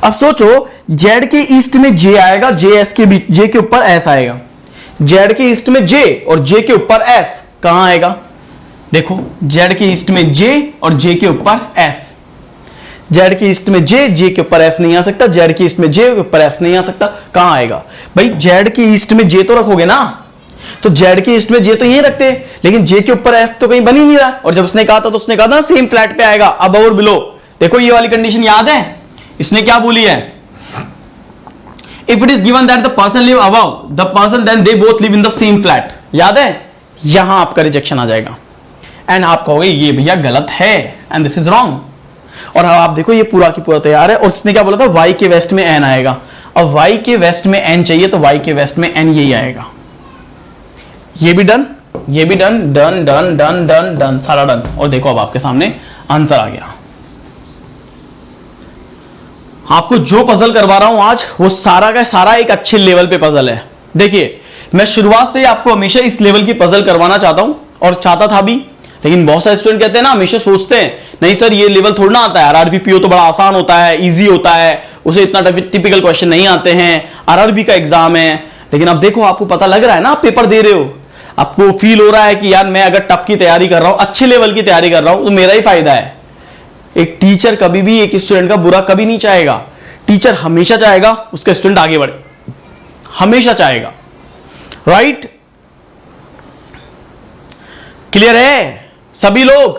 अब सोचो z के ईस्ट में j आएगा, js के बीच, j के ऊपर s आएगा, z के ईस्ट में j और j के ऊपर s कहां आएगा, देखो z के ईस्ट में j और j के ऊपर s, z के ईस्ट में j के ऊपर s नहीं आ सकता, z के ईस्ट में j के ऊपर s नहीं आ सकता, कहां आएगा भाई, z के ईस्ट में j तो रखोगे ना, तो जेड के ईस्ट में जे तो यही रखते हैं, लेकिन जे के ऊपर एस तो कहीं बन ही नहीं रहा। और जब उसने कहा था तो उसने कहा था ना सेम फ्लैट पे आएगा, अब और बिलो। देखो ये वाली कंडीशन याद है, इसने क्या बोली है, if it is given that the person live above the person then they both live in the same flat, याद है, यहां आपका रिजेक्शन आ जाएगा एंड आप कहोगे ये भैया गलत है एंड दिस इज रॉन्ग। और आप देखो ये पूरा की पूरा तैयार है, और उसने क्या बोला था, वाई के वेस्ट में एन आएगा, और वाई के वेस्ट में एन चाहिए तो वाई के वेस्ट में एन यही आएगा। ये भी डन, ये भी done, done done done done done, सारा डन। और देखो अब आपके सामने आंसर आ गया। आपको जो पजल करवा रहा हूं आज वो सारा का सारा एक अच्छे लेवल पे पजल है। देखिए मैं शुरुआत से आपको हमेशा इस लेवल की पजल करवाना चाहता हूं और चाहता था भी, लेकिन बहुत सारे स्टूडेंट कहते हैं ना, हमेशा सोचते हैं नहीं सर ये लेवल थोड़ा ना आता है, आरआरबी पीओ तो बड़ा आसान होता है, इजी होता है, उसे इतना टिपिकल क्वेश्चन नहीं आते हैं, आरआरबी का एग्जाम है। लेकिन अब देखो आपको पता लग रहा है ना, आप पेपर दे रहे हो, आपको फील हो रहा है कि यार मैं अगर टफ की तैयारी कर रहा हूं, अच्छे लेवल की तैयारी कर रहा हूं तो मेरा ही फायदा है। एक टीचर कभी भी एक स्टूडेंट का बुरा कभी नहीं चाहेगा। टीचर हमेशा चाहेगा उसका स्टूडेंट आगे बढ़े, हमेशा चाहेगा, राइट? क्लियर है सभी लोग?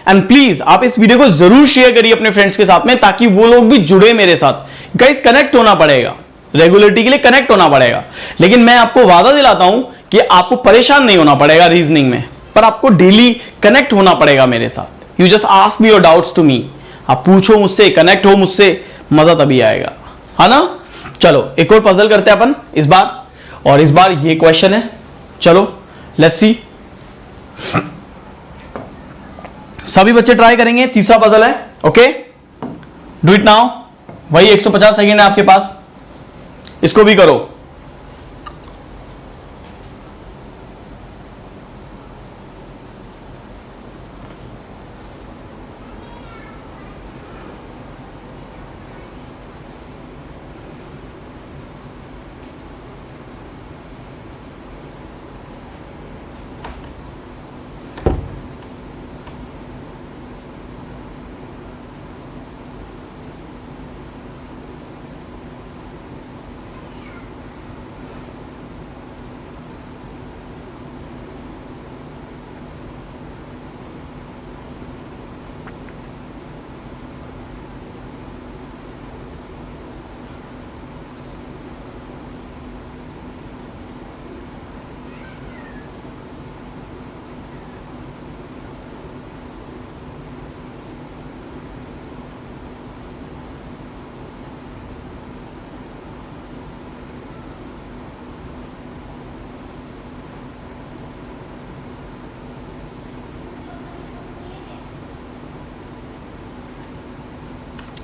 एंड प्लीज आप इस वीडियो को जरूर शेयर करिए अपने फ्रेंड्स के साथ में, ताकि वो लोग भी जुड़े मेरे साथ। गाइस कनेक्ट होना पड़ेगा, रेगुलरिटी के लिए कनेक्ट होना पड़ेगा। लेकिन मैं आपको वादा दिलाता हूं कि आपको परेशान नहीं होना पड़ेगा रीजनिंग में, पर आपको डेली कनेक्ट होना पड़ेगा मेरे साथ। You just ask me your doubts to me, आप पूछो मुझसे, कनेक्ट हो मुझसे, मजा तभी आएगा, है ना? चलो एक और पजल करते हैं अपन इस बार, और इस बार ये क्वेश्चन है, चलो लेट्स सी। सभी बच्चे ट्राई करेंगे, तीसरा पजल है, ओके? Do it now. वही 150 सेकेंड है आपके पास, इसको भी करो।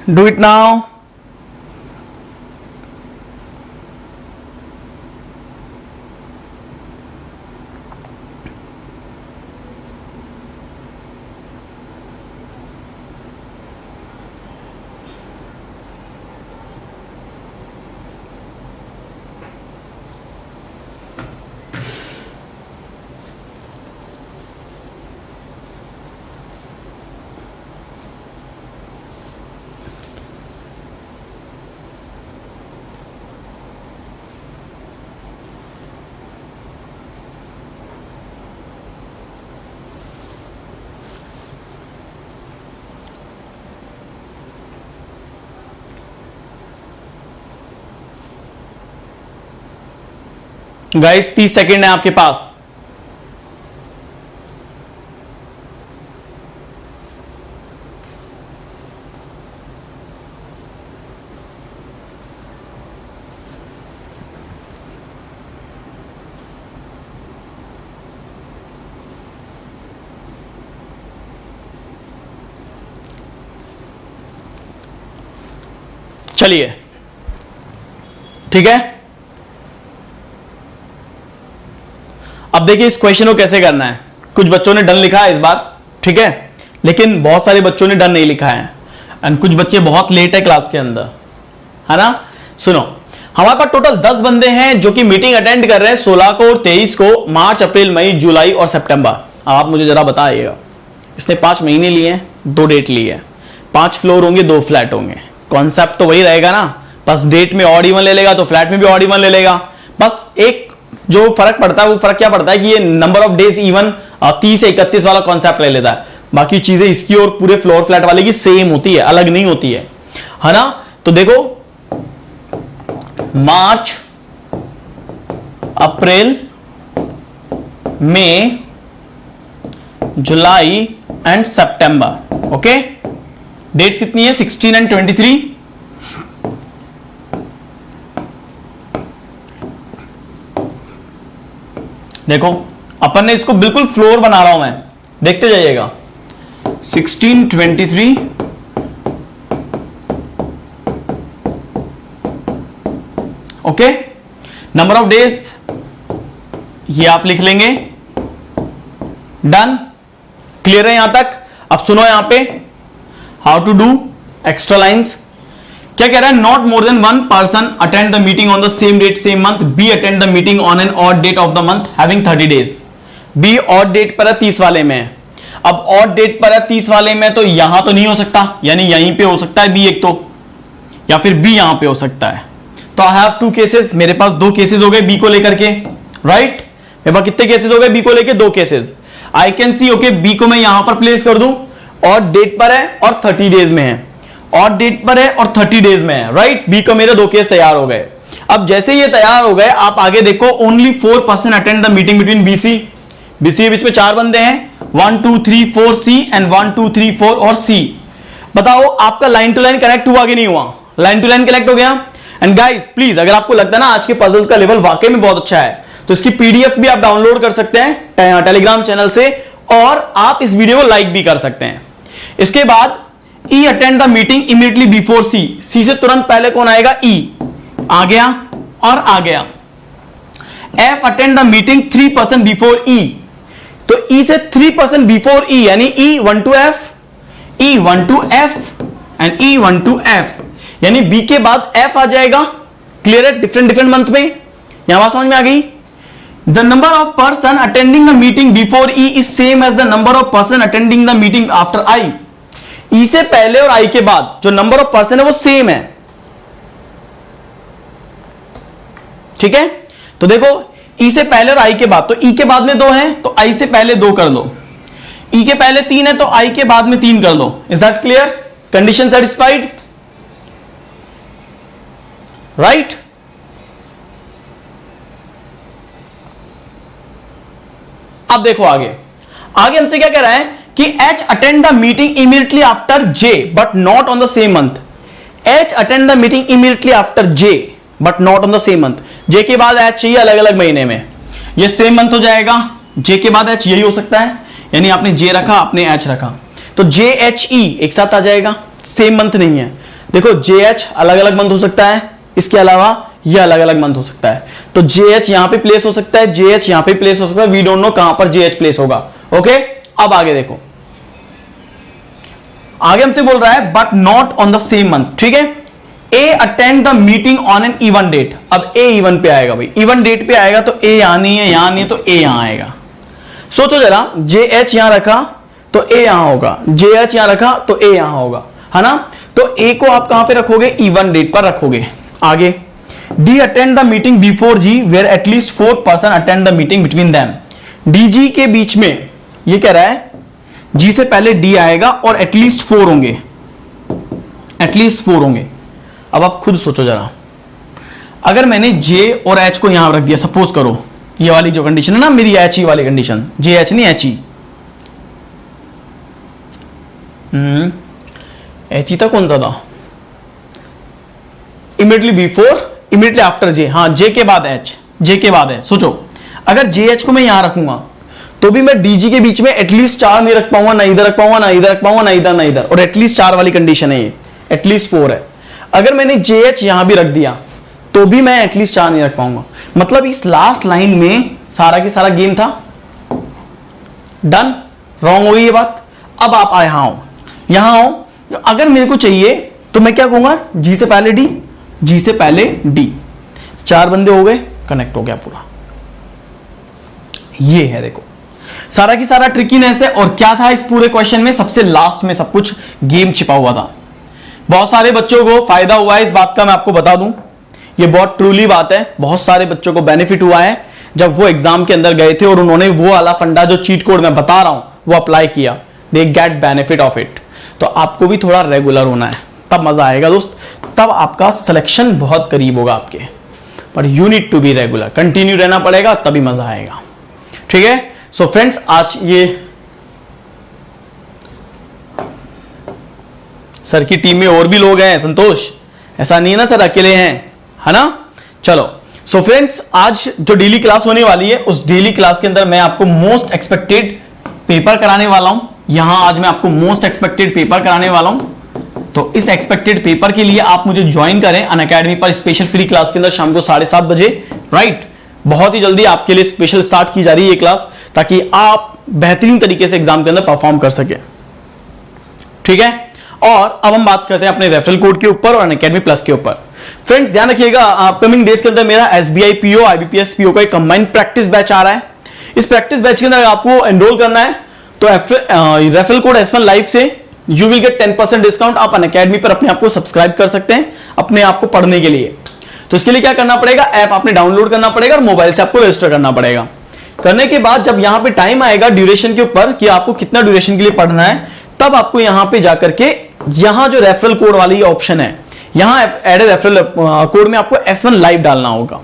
Do it now. Guys 30 second है आपके पास। चलिए ठीक है, अब देखिए इस क्वेश्चन को कैसे करना है। कुछ बच्चों ने डन लिखा है इस बार, ठीक है, लेकिन बहुत सारे बच्चों ने डन नहीं लिखा है, एंड कुछ बच्चे बहुत लेट है क्लास के अंदर, है ना? सुनो, हमारे पास टोटल 10 बंदे हैं जो कि मीटिंग अटेंड कर रहे हैं 16 को और 23 को, मार्च, अप्रैल, मई, जुलाई और सितंबर। आप मुझे जरा बताइएगा, इसने 5 महीने लिए हैं, 2 डेट ली है, 5 फ्लोर होंगे, 2 फ्लैट होंगे। कॉन्सेप्ट तो वही रहेगा ना, बस डेट में ऑड इवन ले लेगा तो फ्लैट में भी ऑड इवन ले लेगा। बस एक जो फर्क पड़ता है वो फर्क क्या पड़ता है कि ये नंबर ऑफ डेज इवन 30 से 31 वाला कॉन्सेप्ट ले लेता है, बाकी चीजें इसकी और पूरे फ्लोर फ्लैट वाले की सेम होती है, अलग नहीं होती है ना? तो देखो मार्च, अप्रैल, मई, जुलाई एंड सितंबर। ओके, डेट्स कितनी है? 16 एंड 23। देखो अपन ने इसको बिल्कुल फ्लोर बना रहा हूं मैं, देखते जाइएगा। 16, 23, ओके, नंबर ऑफ डेज ये आप लिख लेंगे, डन, क्लियर है यहां तक। अब सुनो यहां पे how to do extra lines. क्या कह रहा है, not more than one person attend the meeting on the same date same month, B attend the meeting on an odd date of the month having 30 days. B odd date पर है, 30 वाले में है। अब ऑड डेट पर है 30 वाले में, तो यहां तो नहीं हो सकता, यानी यहीं पे हो सकता है बी एक तो, या फिर बी यहां पे हो सकता है। तो आई हैव टू केसेस, मेरे पास दो केसेस हो गए बी को लेकर के, राइट। मेरे पास कितने केसेस हो गए बी को लेकर, दो cases. I can see okay, B को मैं यहां पर प्लेस कर दूं, ऑड डेट पर है और 30 डेज में है, ऑड डेट पर है और 30 डेज में है, राइट। बी को मेरे दो केस तैयार हो गए। अब जैसे ये तैयार हो गए, आप आगे देखो, only 4% attend the meeting between BC, BC के बीच में 4 बंदे हैं, 1 2 3 4 सी एंड 1 2 3 4 और सी। बताओ आपका लाइन टू लाइन कनेक्ट हुआ कि नहीं हुआ, लाइन टू लाइन कनेक्ट हो गया। एंड गाइस प्लीज, अगर आपको लगता है ना आज के पजल्स का लेवल वाकई में बहुत अच्छा है, तो इसकी पीडीएफ भी आप डाउनलोड कर सकते हैं टेलीग्राम चैनल से, और आप इस वीडियो को लाइक भी कर सकते हैं। इसके बाद E attend the meeting immediately before C, C से तुरंत पहले कौन आएगा, ई आ गया और आ गया। F attend the meeting 3% before E, तो ई से 3% बिफोर ई, यानी E 1 to F, E 1 to F and E 1 to F, यानी बी के बाद एफ आ जाएगा। क्लियर है, डिफरेंट डिफरेंट मंथ में, यहां बात समझ में आ गई। The number of person attending the meeting before E is same as the number of person attending the meeting after I. E से पहले और आई के बाद जो नंबर ऑफ पर्सन है वो सेम है, ठीक है। तो देखो ई से पहले और आई के बाद, तो ई के बाद में 2 है तो आई से पहले 2 कर दो, ई के पहले 3 है तो आई के बाद में 3 कर दो। Is that clear, condition satisfied, right. अब देखो आगे, आगे हमसे क्या कह रहा है कि H attend the meeting immediately after J but not on the same month. H attend the meeting immediately after J but not on the same month. J के बाद H चाहिए अलग अलग महीने में, ये सेम मंथ हो जाएगा। J के बाद H यही हो सकता है, यानी आपने J रखा आपने H रखा, तो JHE एक साथ आ जाएगा, सेम मंथ नहीं है। देखो JH अलग अलग मंथ हो सकता है, इसके अलावा ये अलग अलग मंथ हो सकता है, तो JH यहां पे प्लेस हो सकता है, JH यहां पे प्लेस हो सकता है, वी डोंट नो कहां पर JH प्लेस होगा। ओके, अब आगे देखो, आगे हमसे बोल रहा है but not on the same month, ठीक है। A attend the meeting on an even date, अब ए इवन पे आएगा भाई, इवन डेट पे आएगा तो ए यहां नहीं है, यहां नहीं है तो ए यहां आएगा। सोचो जरा, JH यहां रखा तो ए यहां होगा, JH यहां रखा तो ए यहां होगा, है ना। तो ए को आप कहां पे रखोगे, इवन डेट पर रखोगे। आगे D attend the meeting before G where at least 4% attend the meeting between them. D G के बीच में ये कह रहा है जी से पहले डी आएगा और एटलीस्ट 4 होंगे, एटलीस्ट 4 होंगे। अब आप खुद सोचो जरा, अगर मैंने जे और एच को यहां रख दिया, सपोज करो ये वाली जो कंडीशन है ना मेरी, एच ई वाली कंडीशन, जे एच नहीं एच ई, एच ई था कौन सा था, इमीडिएटली बिफोर इमीडिएटली आफ्टर जे, हाँ जे के बाद एच, जे के बाद है। सोचो अगर जे एच को मैं यहां रखूंगा तो भी मैं डीजी के बीच में एटलीस्ट 4 नहीं रख पाऊंगा, ना इधर रख पाऊंगा, ना इधर रख पाऊंगा, ना इधर ना इधर, और एटलीस्ट 4 वाली कंडीशन है ये, एटलीस्ट 4 है। अगर मैंने जे एच यहां भी रख दिया तो भी मैं एटलीस्ट 4 नहीं रख पाऊंगा। मतलब इस लास्ट लाइन में सारा की सारा गेम था डन, रॉन्ग हो गई ये बात। अब आप यहां हो, अगर मेरे को चाहिए तो मैं क्या कहूंगा, जी से पहले डी, जी से पहले डी, 4 बंदे हो गए, कनेक्ट हो गया पूरा। ये है देखो सारा की सारा ट्रिकीनेस है। और क्या था इस पूरे क्वेश्चन में, सबसे लास्ट में सब कुछ गेम छिपा हुआ था। बहुत सारे बच्चों को फायदा हुआ है इस बात का, मैं आपको बता दूं, ये बहुत ट्रूली बात है। बहुत सारे बच्चों को बेनिफिट हुआ है जब वो एग्जाम के अंदर गए थे और उन्होंने वो वाला फंडा जो चीट कोड मैं बता रहा हूं वो अप्लाई किया, they get benefit of it. तो आपको भी थोड़ा रेगुलर होना है, तब मजा आएगा दोस्त, तब आपका सिलेक्शन बहुत करीब होगा आपके। पर you need to be regular, continue रहना पड़ेगा तभी मजा आएगा, ठीक है। सो फ्रेंड्स, आज ये सर की टीम में और भी लोग हैं, संतोष, ऐसा नहीं है ना सर अकेले हैं, है ना। चलो सो फ्रेंड्स, आज जो डेली क्लास होने वाली है उस डेली क्लास के अंदर मैं आपको मोस्ट एक्सपेक्टेड पेपर कराने वाला हूं। यहां आज मैं आपको मोस्ट एक्सपेक्टेड पेपर कराने वाला हूं, तो इस एक्सपेक्टेड पेपर के लिए आप मुझे ज्वाइन करें अनअकैडमी पर स्पेशल फ्री क्लास के अंदर शाम को 7:30 बजे, राइट। बहुत ही जल्दी आपके लिए स्पेशल स्टार्ट की जा रही है ये क्लास, ताकि आप बेहतरीन तरीके से एग्जाम के अंदर परफॉर्म कर सके, ठीक है। और अब हम बात करते हैं अपने रेफरल कोड के ऊपर और अनअकैडमी प्लस के ऊपर। फ्रेंड्स ध्यान रखिएगा, अपकमिंग डेज के अंदर मेरा SBI PO IBPS PO का एक कंबाइंड प्रैक्टिस बैच आ रहा है। इस प्रैक्टिस बैच के अंदर आपको एनरोल करना है तो रेफरल कोड S1 लाइव से यू विल गेट 10% डिस्काउंट। आप अनअकैडमी पर अपने आप को सब्सक्राइब कर सकते हैं अपने आप को पढ़ने के लिए। तो इसके लिए क्या करना पड़ेगा, ऐप आपने डाउनलोड करना पड़ेगा और मोबाइल से आपको रजिस्टर करना पड़ेगा। करने के बाद जब यहां पे टाइम आएगा ड्यूरेशन के ऊपर कि आपको कितना ड्यूरेशन के लिए पढ़ना है, तब आपको यहां पे जाकर के यहां जो रेफरल कोड वाली ऑप्शन है, यहां एड रेफरल कोड में आपको S1 लाइव डालना होगा।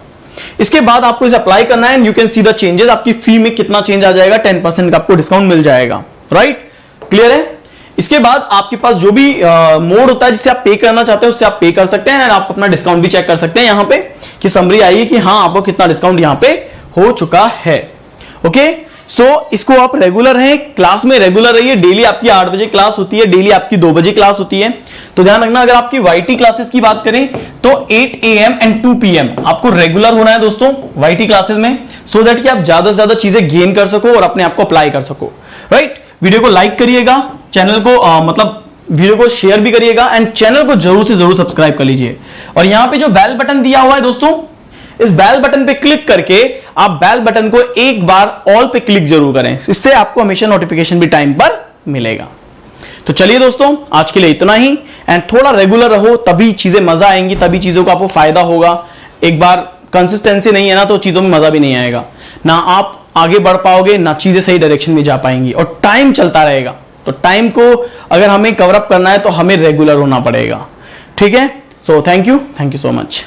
इसके बाद आपको इसे अप्लाई करना है and you can see the changes. आपकी फी में कितना चेंज आ जाएगा, 10% का आपको डिस्काउंट मिल जाएगा, राइट। क्लियर है। इसके बाद आपके पास जो भी मोड होता है जिससे आप पे करना चाहते हैं उससे आप पे कर सकते हैं एंड आप अपना डिस्काउंट भी चेक कर सकते हैं यहां पे कि समरी आई कि हाँ आपको कितना डिस्काउंट यहां पे हो चुका है। ओके, सो इसको आप रेगुलर हैं, क्लास में रेगुलर रहिए। डेली आपकी 8 बजे क्लास होती है, डेली आपकी 2 बजे क्लास होती है। तो ध्यान रखना, अगर आपकी YT क्लासेस की बात करें तो 8 AM एंड 2 PM आपको रेगुलर होना है दोस्तों YT क्लासेस में, सो दैट कि आप ज्यादा से ज्यादा चीजें गेन कर सको और अपने आप को अप्लाई कर सको, राइट। वीडियो को लाइक करिएगा, चैनल को मतलब वीडियो को शेयर भी करिएगा एंड चैनल को जरूर से जरूर सब्सक्राइब कर लीजिए। और यहां पे जो बेल बटन दिया हुआ है दोस्तों, इस बेल बटन पे क्लिक करके आप बेल बटन को एक बार ऑल पे क्लिक जरूर करें, इससे आपको हमेशा नोटिफिकेशन भी टाइम पर मिलेगा। तो चलिए दोस्तों, आज के लिए इतना ही एंड थोड़ा रेगुलर रहो, तभी चीजें मजा आएंगी, तभी चीजों का आपको फायदा होगा। एक बार कंसिस्टेंसी नहीं है ना तो चीजों में मजा भी नहीं आएगा, ना आप आगे बढ़ पाओगे, ना चीजें सही डायरेक्शन में जा पाएंगी। और टाइम चलता रहेगा, तो टाइम को अगर हमें कवर अप करना है तो हमें रेगुलर होना पड़ेगा, ठीक है। So thank you so much.